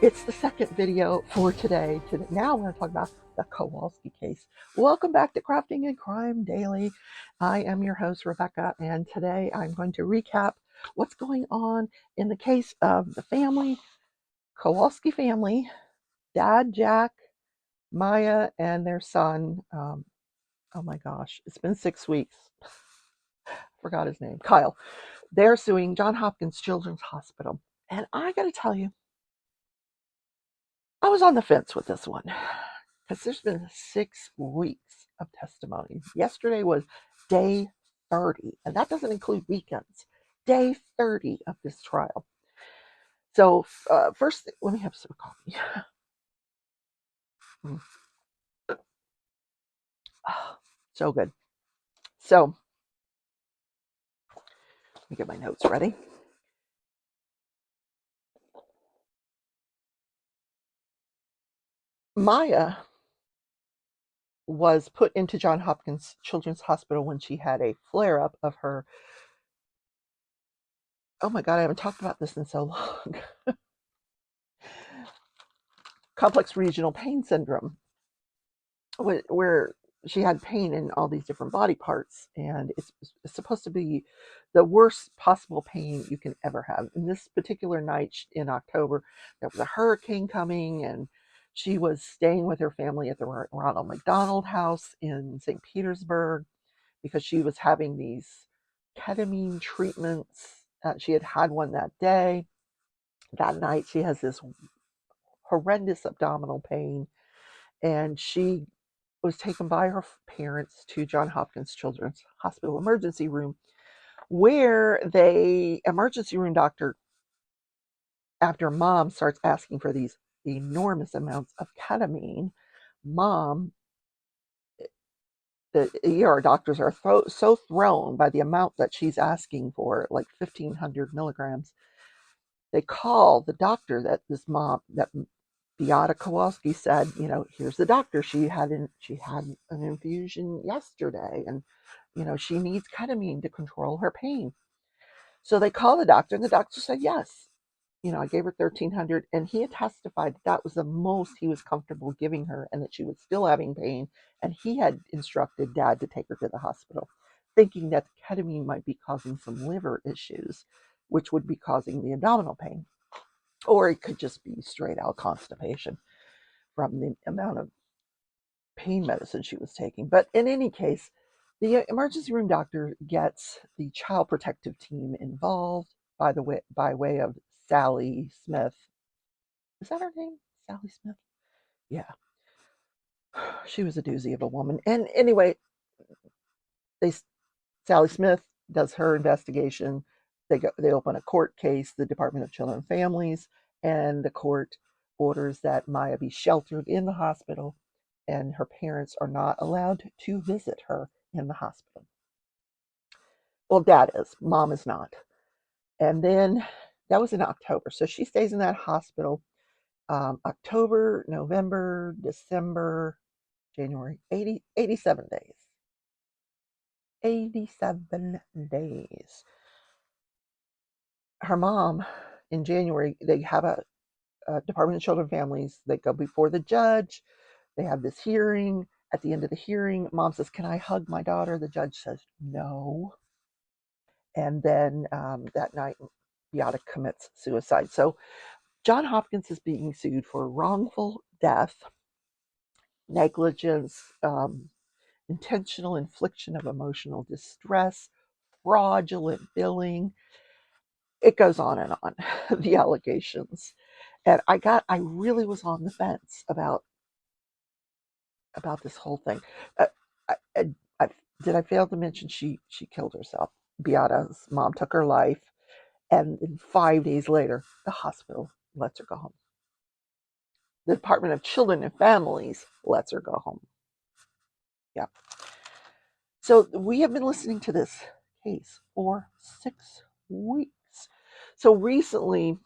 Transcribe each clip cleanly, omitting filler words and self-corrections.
It's the second video for today. Now we're going to talk about the Kowalski case. Welcome back to Crafting and Crime Daily. I am your host, Rebecca, and today I'm going to recap what's going on in the case of the family, Kowalski family, Dad, Jack, Maya, and their son. Oh my gosh, it's been 6 weeks. Forgot his name, Kyle. They're suing Johns Hopkins Children's Hospital. And I got to tell you, I was on the fence with this one because there's been 6 weeks of testimony. Yesterday was day 30, and that doesn't include weekends. Day 30 of this trial. So, first, let me have some coffee. Oh, so good. So, let me get my notes ready. Maya was put into Johns Hopkins Children's Hospital when she had a flare up of her. Oh my God, I haven't talked about this in so long. Complex regional pain syndrome, where she had pain in all these different body parts, and it's supposed to be the worst possible pain you can ever have. And this particular night in October, there was a hurricane coming, and she was staying with her family at the Ronald McDonald House in St. Petersburg because she was having these ketamine treatments. She had had one that day. That night, she has this horrendous abdominal pain, and she was taken by her parents to Johns Hopkins Children's Hospital emergency room, where the emergency room doctor, after mom starts asking for these enormous amounts of ketamine, mom, the ER doctors are so thrown by the amount that she's asking for, like 1,500 milligrams. They call the doctor that Beata Kowalski said, here's the doctor. She had an infusion yesterday, and she needs ketamine to control her pain. So they call the doctor, and the doctor said yes. I gave her 1,300, and he had testified that was the most he was comfortable giving her, and that she was still having pain. And he had instructed Dad to take her to the hospital, thinking that the ketamine might be causing some liver issues, which would be causing the abdominal pain, or it could just be straight out constipation from the amount of pain medicine she was taking. But in any case, the emergency room doctor gets the child protective team involved by way of Sally Smith. Is that her name? Sally Smith? Yeah. She was a doozy of a woman. And anyway, they Sally Smith does her investigation. They open a court case, the Department of Children and Families, and the court orders that Maya be sheltered in the hospital, and her parents are not allowed to visit her in the hospital. Well, Dad is, Mom is not. And then that was in October. So she stays in that hospital October, November, December, January, 87 days. 87 days. Her mom, in January, they have a Department of Children and Families. They go before the judge. They have this hearing. At the end of the hearing, mom says, "Can I hug my daughter?" The judge says, "No." And then that night, Beata commits suicide. So Johns Hopkins is being sued for wrongful death, negligence, intentional infliction of emotional distress, fraudulent billing. It goes on and on, the allegations. And I really was on the fence about this whole thing. Uh, I, I, I, did I fail to mention she killed herself? Beata's mom took her life, and then 5 days later, the hospital lets her go home. The Department of Children and Families lets her go home. Yeah. So we have been listening to this case for 6 weeks. So recently,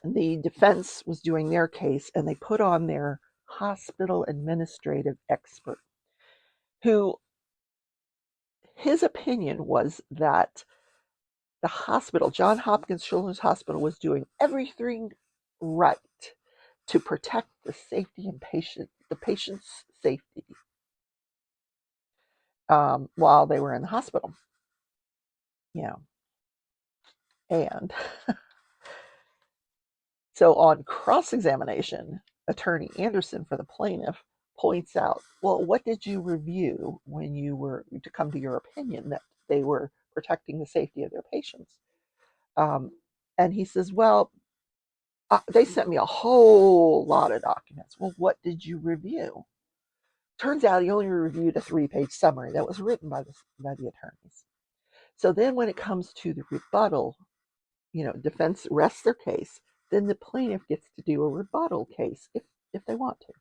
the defense was doing their case, and they put on their hospital administrative expert, who his opinion was that the hospital, Johns Hopkins Children's Hospital, was doing everything right. to protect the safety and the patient's safety while they were in the hospital. Yeah. And so on cross-examination, Attorney Anderson for the plaintiff points out, well, what did you review when you were to come to your opinion that they were protecting the safety of their patients? Um, and he says, well, they sent me a whole lot of documents. Well, what did you review? Turns out he only reviewed a 3-page summary that was written by the attorneys. So then when it comes to the rebuttal, defense rests their case, then the plaintiff gets to do a rebuttal case if they want to.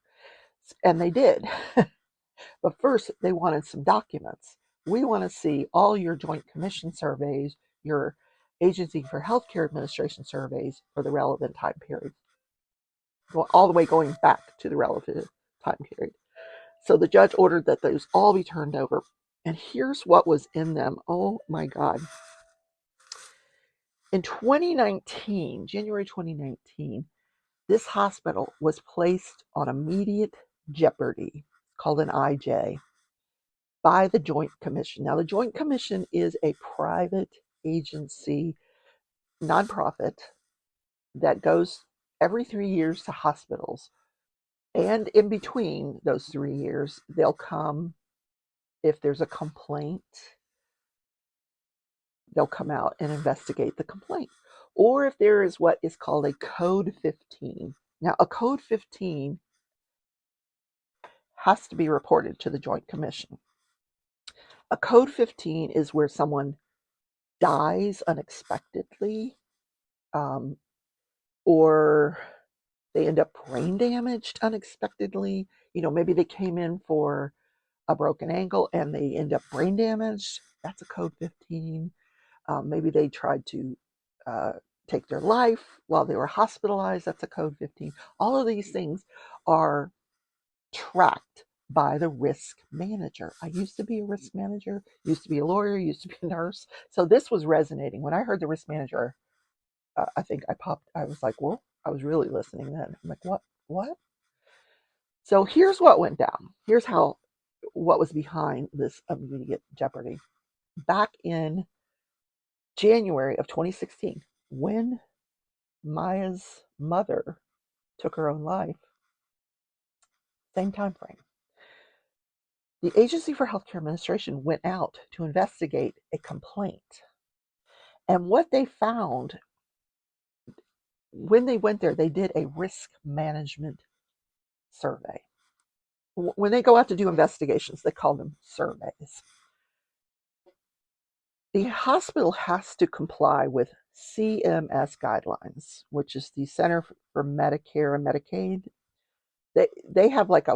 And they did. But first, they wanted some documents. We want to see all your Joint Commission surveys, your Agency for Healthcare Administration surveys for the relevant time period, all the way going back to the relevant time period. So the judge ordered that those all be turned over. And here's what was in them. Oh my God. In 2019, January 2019, this hospital was placed on immediate jeopardy, called an IJ, by the Joint Commission. Now, the Joint Commission is a private agency, nonprofit, that goes every 3 years to hospitals. And in between those 3 years, they'll come if there's a complaint, they'll come out and investigate the complaint. Or if there is what is called a Code 15. Now, a Code 15 has to be reported to the Joint Commission. A Code 15 is where someone dies unexpectedly, or they end up brain damaged unexpectedly. Maybe they came in for a broken ankle and they end up brain damaged. That's a Code 15. Maybe they tried to take their life while they were hospitalized. That's a Code 15. All of these things are tracked by the risk manager. I used to be a risk manager, used to be a lawyer, used to be a nurse. So this was resonating. When I heard the risk manager, I think I was like, well, I was really listening then. I'm like, what? So here's what went down. Here's what was behind this immediate jeopardy. Back in January of 2016, when Maya's mother took her own life, same time frame, the Agency for Healthcare Administration went out to investigate a complaint. And what they found when they went there, they did a risk management survey. When they go out to do investigations, they call them surveys. The hospital has to comply with CMS guidelines, which is the Center for Medicare and Medicaid. They have like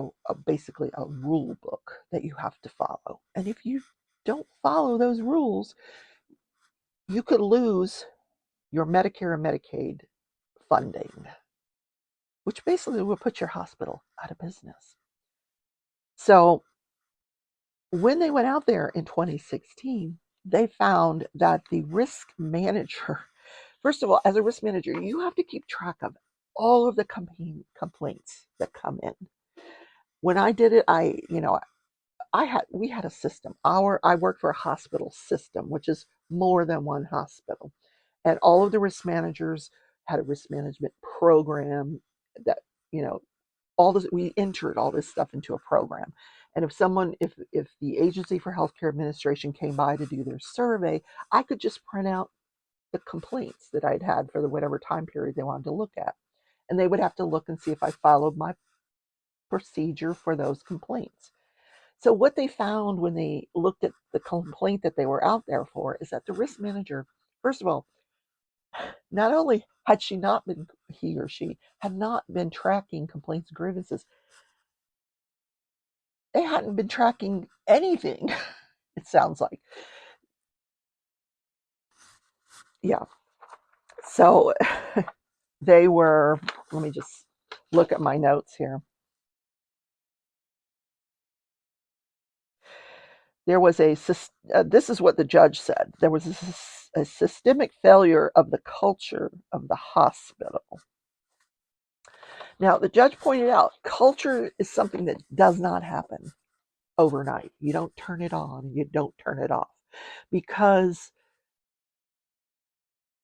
basically a rule book that you have to follow. And if you don't follow those rules, you could lose your Medicare and Medicaid funding, which basically will put your hospital out of business. So when they went out there in 2016, they found that the risk manager, first of all, as a risk manager, you have to keep track of all of the complaints that come in. When I did it, we had a system. I worked for a hospital system, which is more than one hospital. And all of the risk managers had a risk management program that, all this, we entered all this stuff into a program. And if the Agency for Healthcare Administration came by to do their survey, I could just print out the complaints that I'd had for whatever time period they wanted to look at. And they would have to look and see if I followed my procedure for those complaints. So what they found when they looked at the complaint that they were out there for is that the risk manager, first of all, not only had he or she had not been tracking complaints and grievances, they hadn't been tracking anything, it sounds like. Yeah. So they were, let me just look at my notes here. There was this is what the judge said. There was a systemic failure of the culture of the hospital. Now, the judge pointed out culture is something that does not happen overnight. You don't turn it on, you don't turn it off, because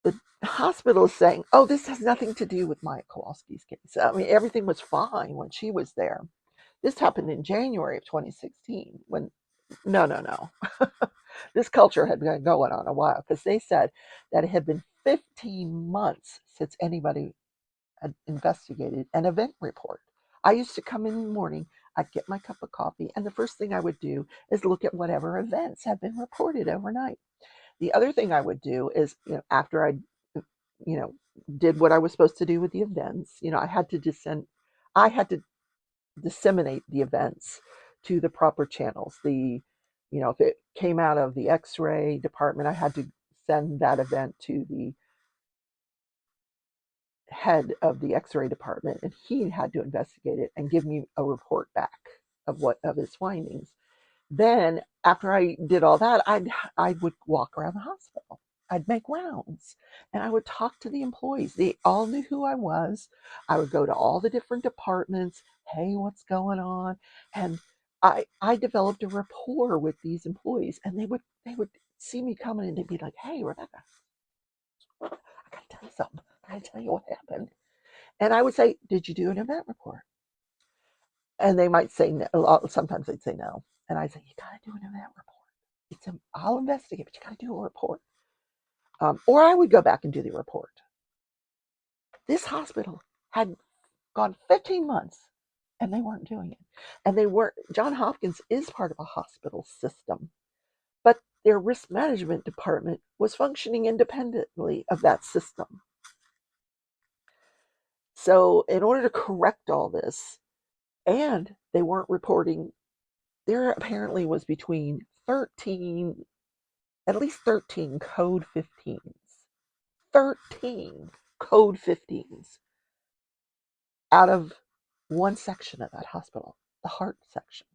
the hospital is saying, oh, this has nothing to do with Maya Kowalski's case. I mean, everything was fine when she was there. This happened in January of 2016 when, no. This culture had been going on a while, because they said that it had been 15 months since anybody had investigated an event report. I used to come in the morning, I'd get my cup of coffee, and the first thing I would do is look at whatever events had been reported overnight. The other thing I would do is, after I, you know, did what I was supposed to do with the events, I had to disseminate the events to the proper channels. If it came out of the X-ray department, I had to send that event to the head of the X-ray department, and he had to investigate it and give me a report back of his findings. Then, after I did all that, I would walk around the hospital. I'd make rounds, and I would talk to the employees. They all knew who I was. I would go to all the different departments. Hey, what's going on? And I developed a rapport with these employees, and they would see me coming, and they'd be like, "Hey, Rebecca, I gotta tell you something. I gotta tell you what happened." And I would say, "Did you do an event report?" And they might say no. Sometimes they'd say no, and I'd say, "You gotta do an event report. I'll investigate, but you gotta do a report." Or I would go back and do the report. This hospital had gone 15 months and they weren't doing it. And they weren't, John Hopkins is part of a hospital system, but their risk management department was functioning independently of that system. So, in order to correct all this, and they weren't reporting, there apparently was between 13, at least 13 code 15s. 13 code 15s out of one section of that hospital, the heart section.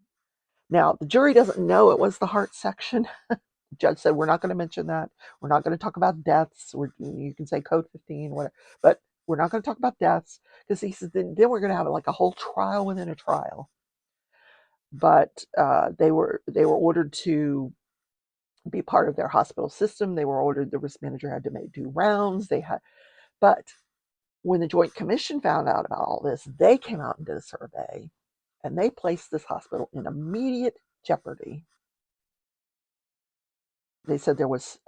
Now, the jury doesn't know it was the heart section. The judge said, we're not going to mention that. We're not going to talk about deaths. You can say code 15, whatever, but we're not going to talk about deaths, because he said then we're going to have like a whole trial within a trial. But they were ordered to be part of their hospital system. They were ordered, the risk manager had to do rounds. But when the Joint Commission found out about all this, they came out and did a survey, and they placed this hospital in immediate jeopardy. They said there was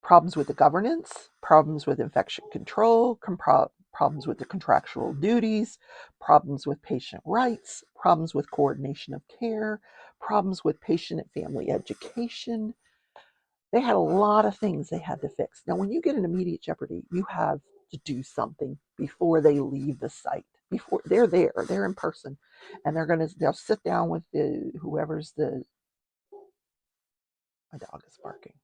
problems with the governance, problems with infection control, problems with the contractual duties, problems with patient rights, problems with coordination of care, problems with patient and family education. They had a lot of things they had to fix. Now, when you get in immediate jeopardy, you have to do something before they leave the site. Before they're there, they're in person, and they'll sit down with my dog is barking.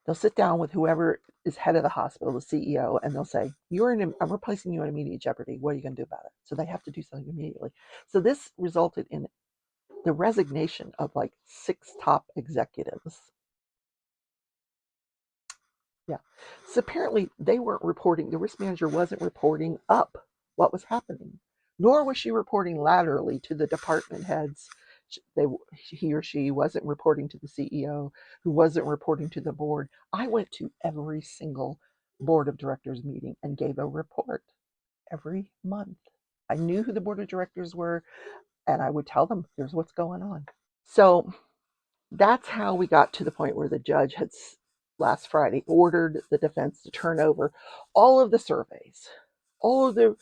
They'll sit down with whoever is head of the hospital, the CEO, and they'll say, I'm replacing you in immediate jeopardy. What are you going to do about it? So they have to do something immediately. So this resulted in the resignation of like 6 top executives. Yeah. So apparently they weren't reporting, the risk manager wasn't reporting up what was happening, nor was she reporting laterally to the department heads. He or she wasn't reporting to the CEO, who wasn't reporting to the board. I went to every single board of directors meeting and gave a report every month. I knew who the board of directors were, and I would tell them, here's what's going on. So that's how we got to the point where the judge had last Friday ordered the defense to turn over all of the surveys, all of the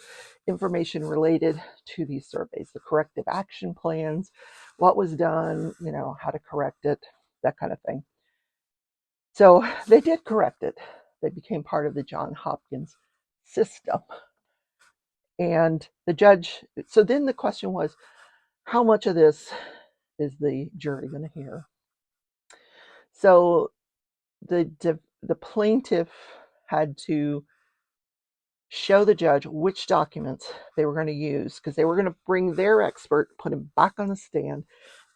information related to these surveys, the corrective action plans, what was done, how to correct it, that kind of thing. So they did correct it. They became part of the John Hopkins system. And the judge, so then the question was, how much of this is the jury going to hear? So the plaintiff had to show the judge which documents they were going to use, because they were going to bring their expert, put him back on the stand,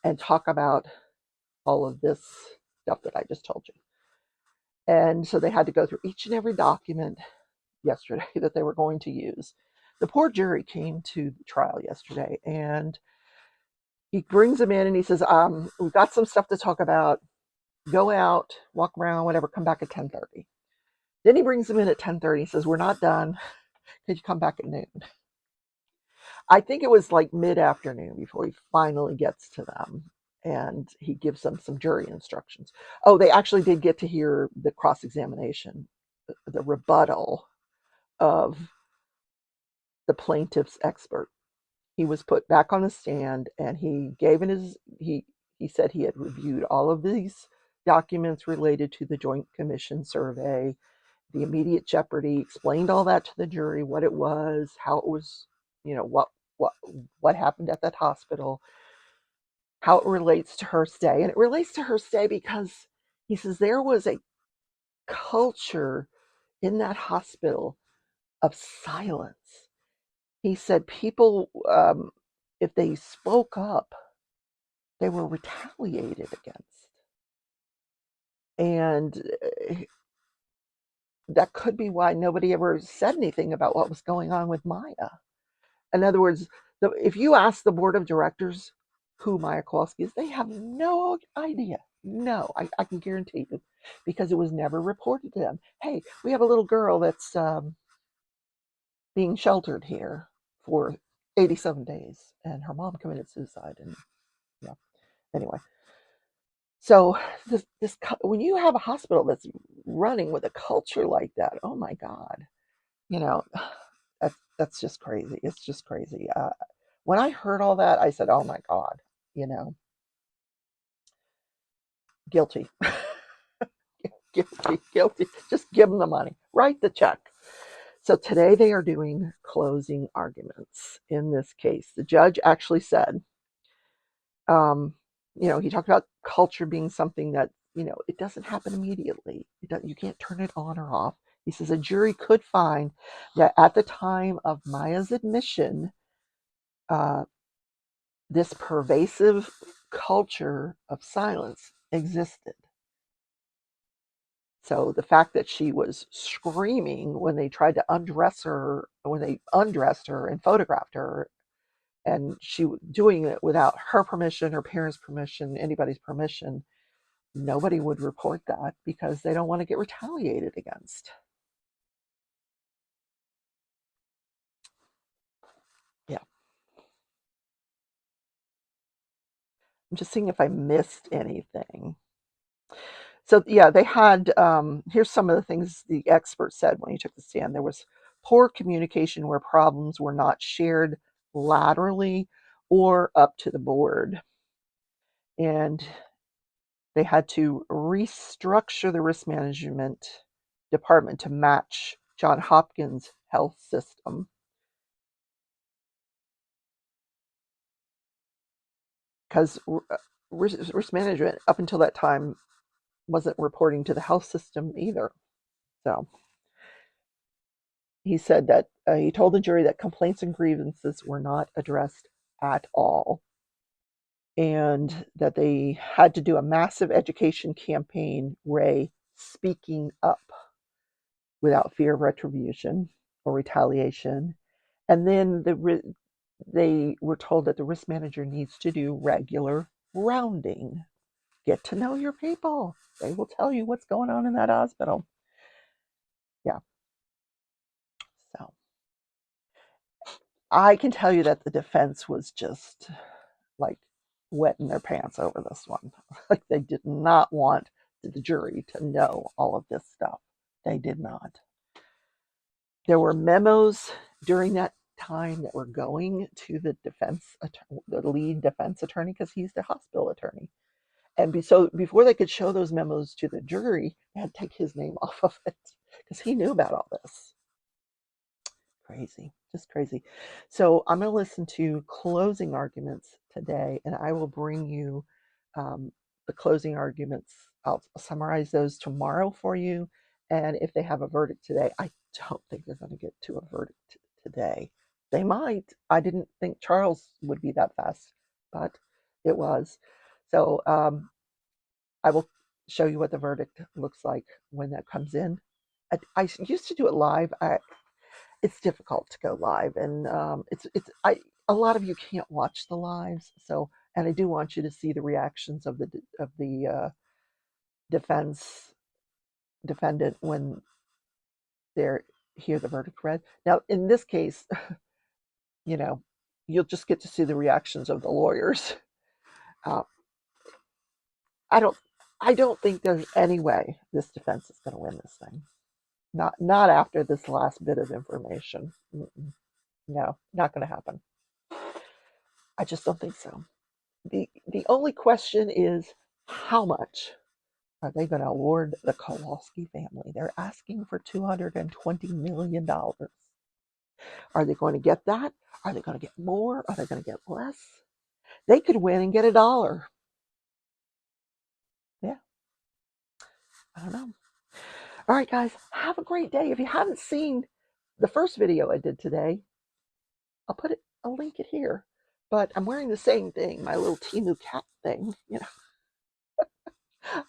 and talk about all of this stuff that I just told you. And so they had to go through each and every document. yesterday that they were going to use. The poor jury came to the trial yesterday, and he brings them in and he says, we've got some stuff to talk about. Go out, walk around, whatever, come back at 10:30. Then he brings them in at 10:30. He says, we're not done. Could you come back at noon? I think it was like mid-afternoon before he finally gets to them, and he gives them some jury instructions. Oh, they actually did get to hear the cross-examination, the rebuttal of the plaintiff's expert. He was put back on the stand, and he said he had reviewed all of these documents related to the Joint Commission survey, the immediate jeopardy, explained all that to the jury, what it was, how it was, what what happened at that hospital, how it relates to her stay. And it relates to her stay because he says there was a culture in that hospital of silence. He said people, if they spoke up, they were retaliated against. And that could be why nobody ever said anything about what was going on with Maya. In other words, if you ask the board of directors who Maya Kowalski is, they have no idea. No, I can guarantee you, because it was never reported to them. Hey, we have a little girl that's being sheltered here for 87 days, and her mom committed suicide. And yeah, anyway. So this when you have a hospital that's running with a culture like that, oh my God, you know, that's just crazy. It's just crazy. When I heard all that, I said, "Oh my God, you know, guilty, guilty, guilty. Just give them the money, write the check." So today they are doing closing arguments in this case. The judge actually said, um, he talked about culture being something that, it doesn't happen immediately. You can't turn it on or off. He says a jury could find that at the time of Maya's admission, uh, this pervasive culture of silence existed. So the fact that she was screaming when they tried to undress her, when they undressed her and photographed her, and she was doing it without her permission, her parents' permission, anybody's permission, nobody would report that because they don't want to get retaliated against. Yeah. I'm just seeing if I missed anything. So yeah, they had, here's some of the things the expert said when he took the stand. There was poor communication where problems were not shared laterally or up to the board. And they had to restructure the risk management department to match John Hopkins' health system. Because risk management, up until that time, wasn't reporting to the health system either. So he said that he told the jury that complaints and grievances were not addressed at all, and that they had to do a massive education campaign, Ray, speaking up without fear of retribution or retaliation. And then they were told that the risk manager needs to do regular rounding. Get to know your people. They will tell you what's going on in that hospital. Yeah. So I can tell you that the defense was just like wetting their pants over this one. Like they did not want the jury to know all of this stuff. They did not. There were memos during that time that were going to the the lead defense attorney, because he's the hospital attorney. And so before they could show those memos to the jury, they had to take his name off of it because he knew about all this. Crazy, just crazy. So I'm going to listen to closing arguments today, and I will bring you the closing arguments. I'll summarize those tomorrow for you. And if they have a verdict today, I don't think they're going to get to a verdict today. They might. I didn't think Charles would be that fast, but it was. So I will show you what the verdict looks like when that comes in. I used to do it live. It's difficult to go live, and a lot of you can't watch the lives, so and I do want you to see the reactions of the defense defendant when they hear the verdict read. Now, in this case, you know, you'll just get to see the reactions of the lawyers. Uh, I don't, I don't think there's any way this defense is going to win this thing. Not after this last bit of information. No, not going to happen. I just don't think so. The only question is how much are they going to award the Kowalski family? They're asking for $220 million. Are they going to get that? Are they going to get more? Are they going to get less? They could win and get $1. Yeah, I don't know. All right, guys, have a great day. If you haven't seen the first video I did today, I'll link it here. But I'm wearing the same thing, my little Timu cat thing.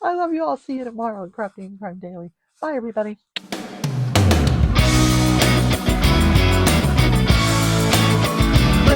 I love you all. See you tomorrow on Crafting Crime Daily. Bye, everybody.